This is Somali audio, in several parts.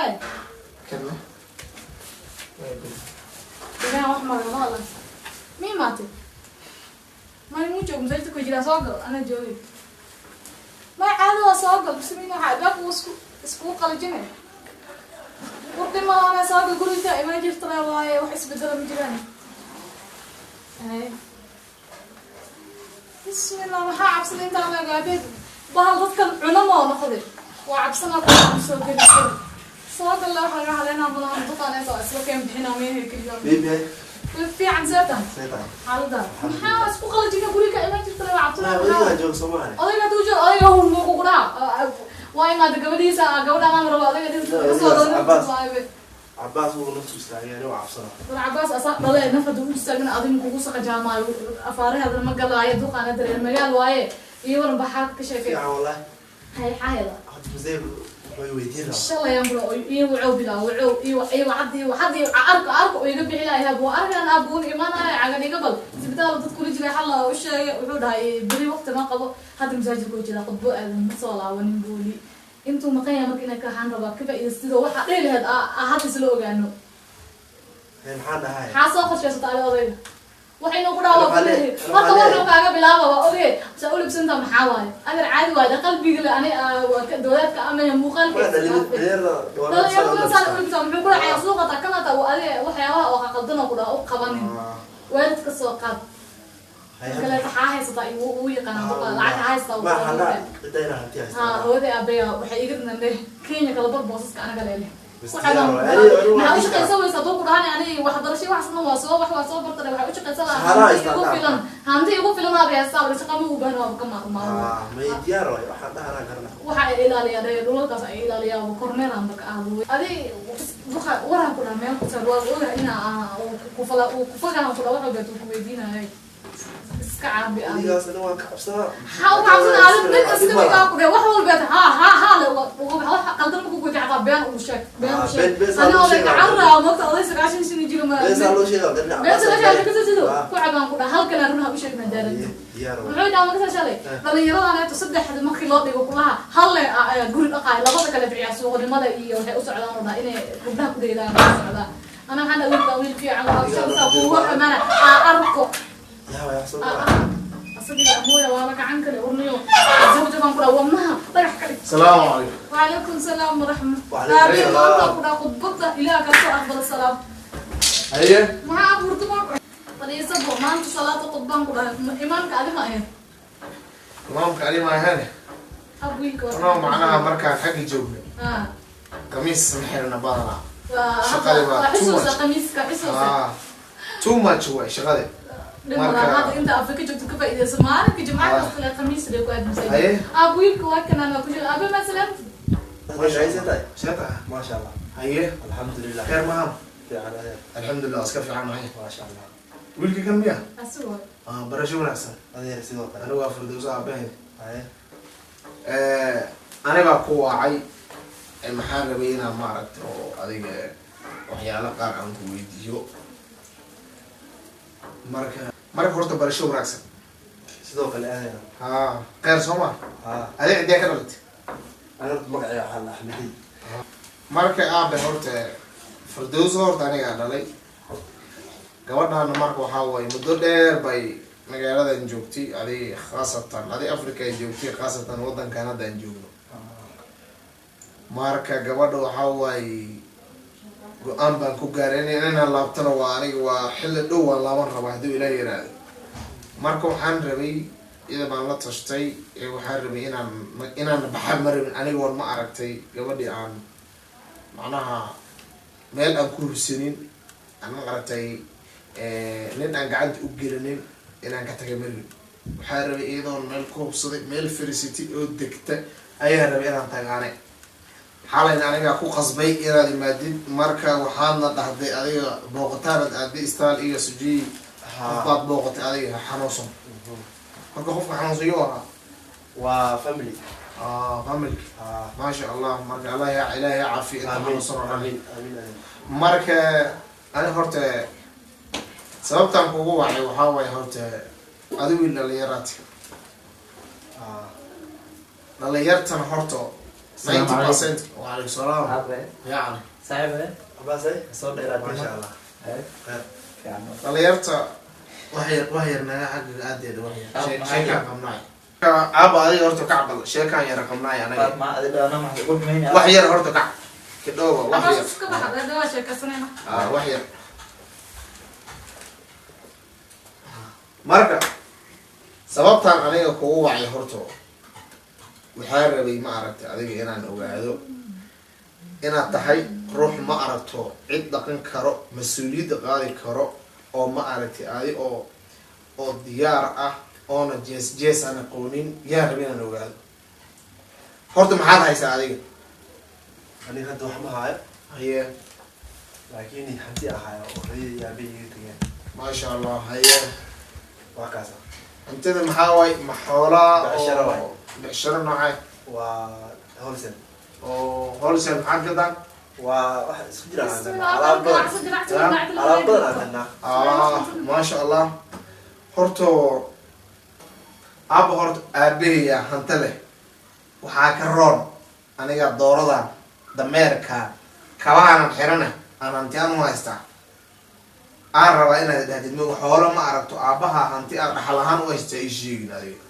هاي كلمة أنا واحد مرة والله مين ماتت ما يموت يوم زيتك ويجي صاقل أنا جوي ما عاد صاقل بس مين واحد باب وسكو قال جنة وقت ما أنا صاقل قولي تاي ما جبت رواية وحس بدل مجراني هاي بسم الله ما عبسنا أنت أنا قاعد بهالضد كان علماء ونخذ وعبسنا كلهم سوق السر صاد الله حاجة علينا بلا نضط على أساس وكان بحنا وين كل يوم بيبي في عن زيتان سيطان على ده محاول أسبوع قال جينا قولي كأنك تطلع عبسنا لا جو سمعني أنا توجد أنا هو مقولة واي ما تقبلي ساعة قبل ما نروح أنا عباس هو نفسه يعني وعبسنا عباس أصلا ضل نفذ ومستعجل أظن كوسة كجامعة أفاره هذا المجال لا يدوق أنا دري المجال واي يورن بحاك كشيء في والله هاي حاجة حد زي ويدير إن شاء الله يمرو يوعو بلا وعو أيوة حد أرك ويقبل إلى هذا وأرك أنا أبون إيمان عقلي قبل زبدال ضد كل جل حلا وش وعود هاي بري وقت ما قبل هذا مساجد كل جل قبل المصالة ونبولي أنتم مقيم مكينة كحان ربا كيف يستدوا واحد ليه هذا هذا سلوك عنه محانا هاي حاسة خش يا ستاري أضيق وحين نقول أوه ما تورنا كعجب بلا بابا أوكي سأقول بسنت محاول أنا عادي واحد قلبي قال أنا دولات كأمة مخالف هذا لا يقول صار يقول بسم يقول عيسوق تكنا تو أنا وحياة وقدنا كده أو قبني وين تكسوقات كلا تحاهي ستاري ويقنا بقى لا تحاهي ستاري ما حنا دايرة هتياس هو ده أبيها وحيقدر نده كينيا كلا بر بوسس كأنا قال لي ما وش قيسوي صدوق رهاني يعني واحد درشي واحد سنة واسوا واحد واسوا برتر واحد وش قيسلا يقول فيلم هندي يقول فيلم ما بيحصل بس كم هو بينه وكم ما ما يدياروا واحد ده أنا قرنا واحد إلى لي هذا يقول لك إلى لي وكورنر عندك أهلو هذه بخا ورا كنا ما كسر ولا إنا وكفلا كنا واحد بيتو كويدينا هاي كعب بأمي. دي أصلاً ما كعبسنا. حاول عبسنا على من أسكت كعب ده وحول بيت ها لو قدر بكون كنت عطاب بيان وشك بيان وشك. أنا أقول لك عرّا ما تقولي سكاشين شنو يجيله ما. بس الله شيء قدرنا. بس الله شيء كذا زيدو. كعب أنا كنا هل كنا نروح بشك ندارد. محمد عم كذا شلي. بل يرى أنا تصدق حد ما خلاه يقولها هل قول أقاي لبضك اللي في عسوق لماذا يوحي أسرع لنا وده إني كنا كده إذا أنا حنا ويل في عن الشمس أبوه كمان أركو. يا حسن أصدق أبويا وأنا عنك لأورنيو زوجة كان كذا وأمها طيح كذي. السلام عليكم. وعليكم السلام ورحمة. وعليكم السلام. ما كذا قبضة إلى كسر أفضل السلام. أيه. ما أبورت ما. طيب سبوا ما أنت صلاة قبضان كذا إمام كألمة إيه. إمام كألمة هذا. أبويك. أنا معناها مركز حق الجوب. قميص محيرنا بارنا. شغالة ما. حسوس قميص كحسوس. too much way شغالة. هذا أنت أفكر جبت كفا إذا سمعنا كجماعة مثل الخميس اللي قاعد مسوي. أبويك وكنا أنا كل أبي مثلا. ما شاء الله. شاطر. ما شاء الله. هيه. الحمد لله. خير مهم. الحمد لله أسكف عن معي. ما شاء الله. ولك كم يا؟ أسوأ. برشوا نفسه. هذه سوى. أنا وافر دوسا بين. هيه. أنا بقوة عي المحل بينا معرض أو هذه وحياة قار عن كويتيو. مرك horta barasho wanaagsan sidoo kale aadayna qeer Soomaa adee cidee ka dhalatay ana magacay waxa la Axmedi marka aabe horta Firdaws horta aniga dhalay gabadhan marka waxa way muddo dheer bay magaaladan joogtay adii khaasatan adii Afrika ay joogtay khaasatan wadan Canada aan joogno marka gabadha waxa way go'aan baan ku gaaray inaan laabtano waa aniga waa xilli dhow waan laaban rabaa hadii Ilaahay yiraahdo marka waxaan rabay ida baan la tashtay waxaan rabay inaan baxar marin aniga war ma aragtay gabadhii aan macnaha meel aan ku hubsanin aan ma aragtay nin aan gacanta u gelinin inaan ka tagay marin waxaan rabay iyadoon meel ku hubsaday meel felicity oo degta ayaan rabay inaan tagaane حالين أنا أكو قصبي إيرادي مادين مركا وحالنا تحدي عليه بوقتان أدي استال إيه سجي طاق بوقت عليه حنوصم مركا خوف حنوصيوها وفاميلي فاميلي ما شاء الله مركا الله يا إلهي يعافي أنت حنوصر آمين مركا أنا هرت سبب تنقو وعي وحاوي هرت أدوي اللي يرات اللي يرتنا هرتو 90%. وعليكم السلام. يعني صاحب Abase? soo dheeraad ما شاء الله. dhalinyarta waxyar naga xagga aadeeda waxyar maxaa sheekaan qabnaay aaba adiga horta kacbal sheekaan yara qabnaay anaga ma adidana ma gudmayna wax yar horta kac kidhooba wax Abas yar iska baxda dawa sheekaysanayna. wax yar marka sababtaan aniga kugu wacay horto waxaa rabay ma aragtay adiga inaan ogaado inaad tahay ruux ma aragto cid dhaqan karo mas-uuliyadda qaadi karo oo ma aragtay adi oo diyaar ah oona jees aan aqoonin yaa rabay inaan ogaado horta maxaad haysaa adiga أنا هذا واحد معايا haye لكن حدي أحيا وخلي يبي يتجاه maasha allah haye وكذا cuntada maxaa waay ma xoolaa Becsharo waay. becsharo noocay وهولسن oo wholesale maxaad gadaan وواحد سجل Bismillah, عندنا على ganacsi البلد ganacsi Ya. ganacsi على البلد عندنا maasha allah horto aaba horta aabaheya hanta leh waxaa ka roon aniga dooradan dameerka kabahaanan xirana aan hantiyaan u haystaa aan rabaa inaad dhahdid ma xoolo ma aragto aabaha hanti aad dhaxal ahaan u haystaa ii sheegin adiga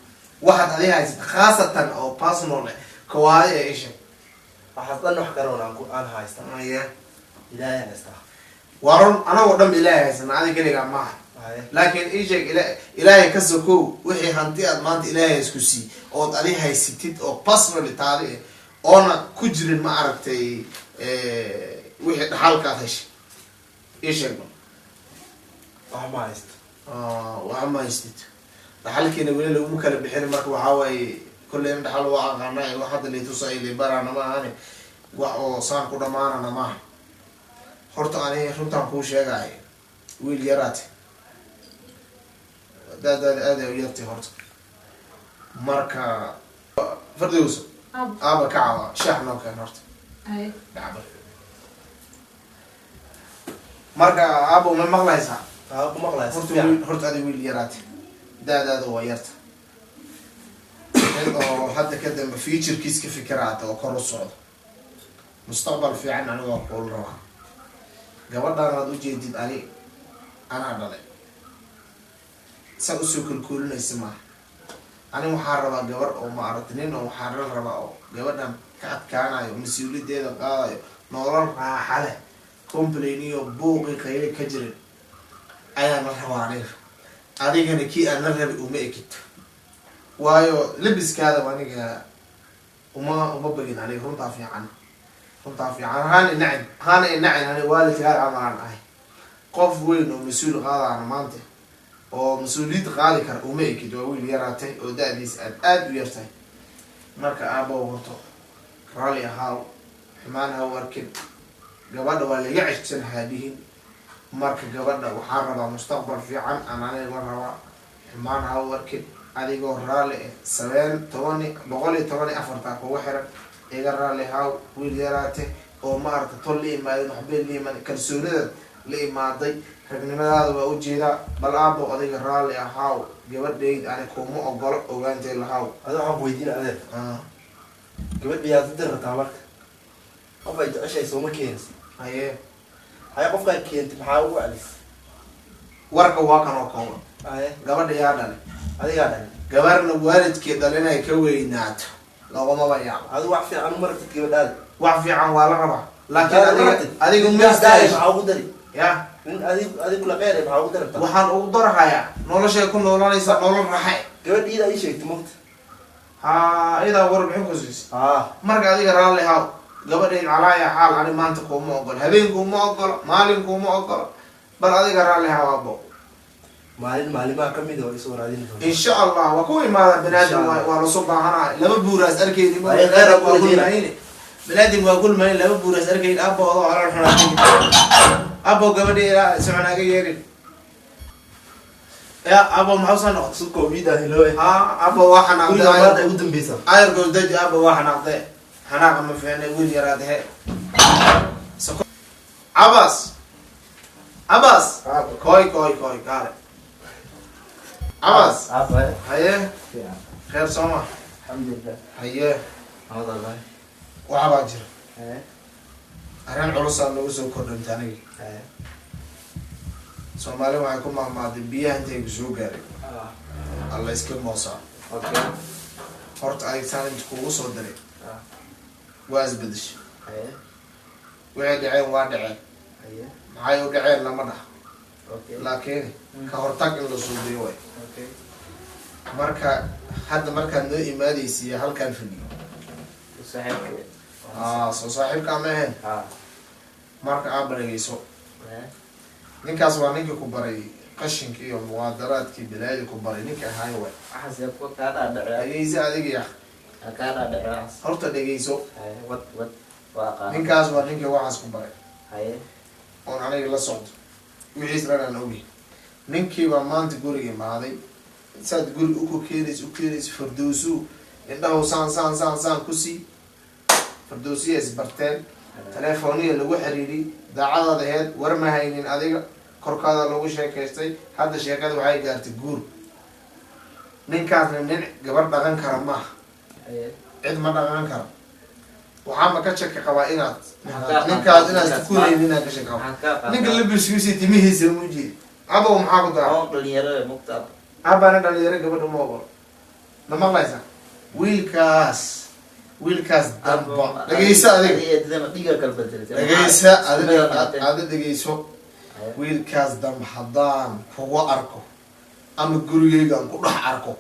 waxaad adiga haysata khaasatan oo personal eh kawaadi ee isha وحصلنا حكرون أنا هايستا Aye. إلهي هايستا waa run anagoo dhan ilaahay haysana adi keligaa maaha هاي laakiin ii sheeg ilaahay ka sokow wixii hanti aad maanta ilaahay isku sii ood adi haysatid oo personally taadi eh oona ku jirin ma aragtay wixii dhaxalkaad heshay ii sheeg ma واحد ما هايستا waxa ma haystid dhaxalkiina weli laguma kala bixin marka waxaa waaye kolley in dhaxal waa aqaana wax hadda litusayli baraana ma ahani wax oo saan ku dhamaanana maaha horta ani runtaan kuu sheegay wiil yaraate daadaada aad ay u yartay horta marka fardowso Ab. aaba ka cawa shaax noo keen horta Ay. gacba marka aaba ma maqlaysaa هاو كم أغلى horta adi wiil yaraate daadaada waa yarta oo hadda ka dambe futurekiis ka fikiraata oo kor u socdo mustaqbal fiican anigoo kuul rabaa gabadhaan aad ujeedid ani anaa dhalay saa usoo kulkuulinaysa maaha ani waxaa rabaa gabar oo ma aragti nin oo waxaa la rabaa oo gabadhan ka adkaanayo mas-uuliyadeeda qaadayo nolol raaxa leh complain iyo buuqi qayli ka jirin ayaan la rabaa aniga adigana kii aan la rabi uma ekid waayo labiskaada aniga uma bagin aniga runtaa fiican hana inacin ani waalidkaa camalaan ahay qof weyn oo mas-uul qaadaana maanta oo mas-uuliyad qaadi kara uma ekid waa wiil yaraatay oo da-diis aad u yartahay marka aabao wato raalli ahaaw xumaan ha u arkin gabadha waa laga ceshsan haadihin marka gabadha waxaa rabaa mustaqbal fiican aan aniga rabaa xumaan ha u arkin adigoo raalli eh 114 kugu xiran iga raalli haw wiil yaraate oo maaragta tol la imaadin waxbay la imaadin kalsoonida la imaaday ragnimadaada waa ujeedaa bal aabo adiga raalli ahaaw gabadhayd ani kuma ogolo ogaantay lahaw هذا عم بويدين أذن قبل بيا تدر تامك قف أنت أشياء يسوون كينز haye هاي قف كان كينت محاول عليه warka waa kan oo kooban هاي gabadha yaa dhalay هذا قاعد gabarna waalidkeed dhalin ay ka weynaato lagumaba yaabo هذا واحد في عنو مرة تقبل هذا wax fiican waa la rabaa laakiin adiga ma istaahish محاول دري ya هذه كل غير محاول دري waxaan ugu darahayaa noloshay ku noolanaysa nolol raxe قبل إذا أي شيء تموت ha idaa warbixin ku siisa آه marka adiga raalli haw gabadhayd calaaya xaal ani maanta kuma ogolo habeenkuuma ogolo maalinkuuma ogolo bal adiga raalli haw abo مالي ما كم يدور يصور هذه insha allah waa ku imaada banaadam waa lasoo baahanaya laba buuraas arkeyni Ay, khayr waa ku gulmayni banaadam waa gulmayni laba buuraas arkeyni abo adoo alal xunaa abo gabadheeda soconaaga yeerin ya abo maxaa soo noqotay سوق كوميدا هلوه ha abo waa كل xanaaqday ما يقدم بيسا ayarkood daji abo waa xanaaqday xanaaqa ma fiicnay wiil yaraadahe cabas koy kaale cabas apa haye ya kheer sooma alhamdulillah haye Allah waxbaa jira haye arrin culusaa nagu soo kordhintay aniga haye soomaali waxay ku mahmaaday biyaha intay ku soo gaaray alla iska moosaa okay horta adigsaan inta kugu soo diray ah waa isbedeshay haye waxay dhaceen waa dhaceen haye maxay u dhaceen lama dhaha okay laakiin ka hortag in la suubiyo way okay marka hadda markaad noo imaadaysiiya halkaan fadhiyo saaxiibka soo saaxiibka ama ahayn ah marka aad baragayso haye ninkaas waa ninkii ku baray qashinka iyo muwaadaraadkii bilaadi ku baray ninka ahaay way waxaas yaa ku kaa dhaadhacay dhegeysa adiga ya kaa dhaadhacay horta dhegeyso haye wad waa qaa ninkaas waa ninkii waxaas ku baray haye oon aniga la socdo wixiis dhan aan ogi ninkii baa maanta guriga imaaday saad guri u keenayso fardoosu indhahu saan kusii fardoosiya isbarteen telefooniya lagu xiriiriy daacadaad aheyd war ma haynin adiga korkaada lagu sheekaystay hadda sheekada waxay gaartay guur ninkaasna nin gabar dhaqan kara maaha haye cid ma dhaqan kara waxaama ka shaki qabaa inaad ninkaas inaad kuraynin inaad ka shaki qabaa maxaa kaa ninka labirskiisi timihiisa muujeed abow maxaa ku daraa oo dhalinyaro muqtaa abana dhalinyaro gabadha uma ogolo ma maqlaysa wiilkaas damba dhegeysa adiga dhiga kala bedelay dhegeysa ada dhegeyso wiilkaas damba haddaan kugu arko ama gurigeygaan ku dhex arko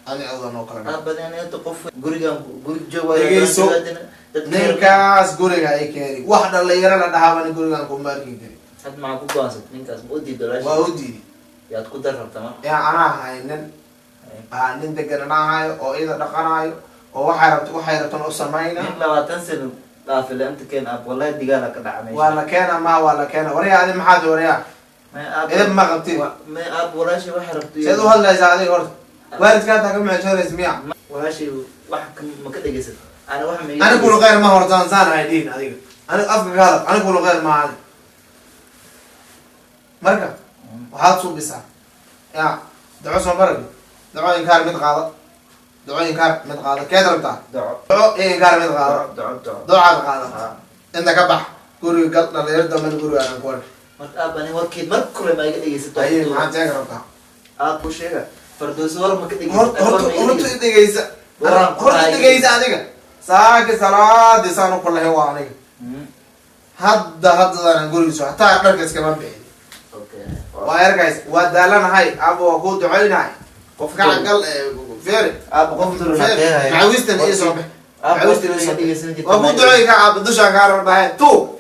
ani adan oo kale badanaynta qof gurigan guri jooga dhegeyso ninkaas guriga ay keeni wax dhalinyaro la dhahaabani gurigaan ku maarki kari had maxaa ku go'ansat ninkaas ma u diido waa u diidi yaad ku dar rabta ma yaa anaa haynin nin degan anaa hayo oo iyada dhaqanayo oo waxay rabtan u samayna nin 20 sano dhaafile inta keen ab wallahi digaala ka dhacay waa la keena waa la keena waryaa adi maxaad waryaa idin ma qabtid ma ab walaashi waxa rabto seed u hadlaysaa adiga horta waalidkaa taa ka maxeeshoreys miya walaashi wax ma ka dhegeysan ana wax ma anigu kula qeyr ma hortaan saan ay dhihin adiga anigu afka ka hadal anigu kula qeyr ma ahani marka waxaad suubisaa ya daco soo maragi daco inkaar mid qaada keed rabtaa daco inkaar mid qaado docaad qaada inta ka bax guriga gal dhalinyaro damben guriga aan ku ark marka abani warkeed mar kule ma iga dhegeysato aye maxaad sheegi rabtaa aad ku sheega fardoos war ma ka dhegeysato horta dhegeysa horta dhegeysa adiga saaki salaadi saan u kulahay waa aniga haddadaan gurigiiso hataa dharka iskama bixin waa ergays waa daalanahay aba waa kuu ducaynahay qof gacangal feri macawistan iyo soo bex waa kuu ducay ka aaba dushaan kaa rabdhahay tu